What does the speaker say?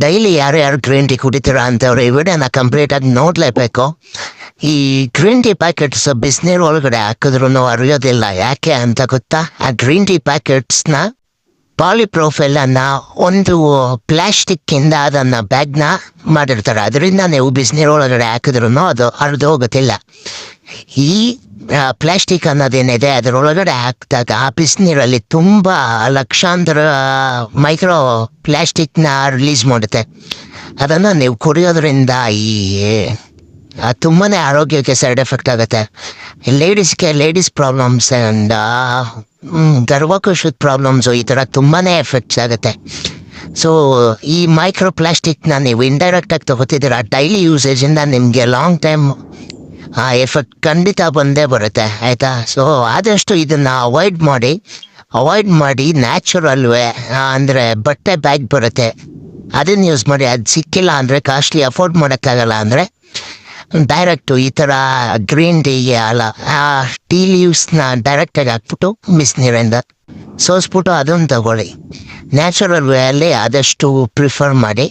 Daily ಯಾರು green tea ಕುಡಿತೀರಾ ಅಂತವ್ರು ಈ ವಿಡಿಯೋನ ಕಂಪ್ಲೀಟಾಗಿ ನೋಡಲೇಬೇಕು. ಈ ಗ್ರೀನ್ ಟೀ ಪ್ಯಾಕೆಟ್ಸ್ ಬಿಸಿನೀರು ಒಳಗಡೆ ಹಾಕಿದ್ರು ಅರಿಯೋದಿಲ್ಲ. ಯಾಕೆ ಅಂತ ಗೊತ್ತಾ? ಆ ಗ್ರೀನ್ ಟೀ ಪ್ಯಾಕೆಟ್ಸ್ನ ಪಾಲಿಪ್ರೋಫೈಲನ್ನು ಒಂದು ಪ್ಲಾಸ್ಟಿಕ್ಕಿಂದ ಅದನ್ನು ಬ್ಯಾಗ್ನ ಮಾಡಿರ್ತಾರೆ. ಅದರಿಂದ ನೀವು ಬಿಸಿನೀರು ಒಳಗಡೆ ಹಾಕಿದ್ರು ಅದು ಹರಿದು ಹೋಗೋದಿಲ್ಲ. ಈ ಪ್ಲಾಸ್ಟಿಕ್ ಅನ್ನೋದೇನಿದೆ ಅದರೊಳಗಡೆ ಹಾಕಿದಾಗ ಆ ಬಿಸಿನೀರಲ್ಲಿ ತುಂಬ ಲಕ್ಷಾಂತರ ಮೈಕ್ರೋ ಪ್ಲಾಸ್ಟಿಕ್ನ ರಿಲೀಸ್ ಮಾಡುತ್ತೆ. ಅದನ್ನು ನೀವು ಕುಡಿಯೋದ್ರಿಂದ ತುಂಬಾ ಆರೋಗ್ಯಕ್ಕೆ ಸೈಡ್ ಎಫೆಕ್ಟ್ ಆಗುತ್ತೆ. ಲೇಡೀಸ್ ಪ್ರಾಬ್ಲಮ್ಸ್ ಆ್ಯಂಡ್ ಗರ್ಭಕೋಶದ ಪ್ರಾಬ್ಲಮ್ಸು ಈ ಥರ ತುಂಬಾ ಎಫೆಕ್ಟ್ಸ್ ಆಗುತ್ತೆ. ಸೊ ಈ ಮೈಕ್ರೋ ಪ್ಲಾಸ್ಟಿಕ್ನ ನೀವು ಇಂಡೈರೆಕ್ಟಾಗಿ ತೊಗೋತಿದ್ದೀರ, ಡೈಲಿ ಯೂಸೇಜಿಂದ ನಿಮಗೆ ಲಾಂಗ್ ಟೈಮ್ ಎಫೆಕ್ಟ್ ಖಂಡಿತ ಬಂದೇ ಬರುತ್ತೆ, ಆಯಿತಾ? ಸೊ ಆದಷ್ಟು ಇದನ್ನು ಅವಾಯ್ಡ್ ಮಾಡಿ ನ್ಯಾಚುರಲ್ವೇ ಅಂದರೆ ಬಟ್ಟೆ ಬ್ಯಾಗ್ ಬರುತ್ತೆ ಅದನ್ನು ಯೂಸ್ ಮಾಡಿ. ಅದು ಸಿಕ್ಕಿಲ್ಲ ಅಂದರೆ ಕಾಸ್ಟ್ಲಿ ಅಫೋರ್ಡ್ ಮಾಡೋಕ್ಕಾಗಲ್ಲ ಅಂದರೆ ಡೈರೆಕ್ಟು ಈ ಥರ ಗ್ರೀನ್ ಟೀಗೆ ಅಲ್ಲ ಟೀ ಲೀವ್ಸ್ನ ಡೈರೆಕ್ಟಾಗಿ ಹಾಕ್ಬಿಟ್ಟು ಬಿಸಿನೀರಿಂದ ಸೋಸ್ಬಿಟ್ಟು ಅದನ್ನು ತಗೊಳ್ಳಿ. ನ್ಯಾಚುರಲ್ ವೇ ಅಲ್ಲಿ ಆದಷ್ಟು ಪ್ರಿಫರ್ ಮಾಡಿ.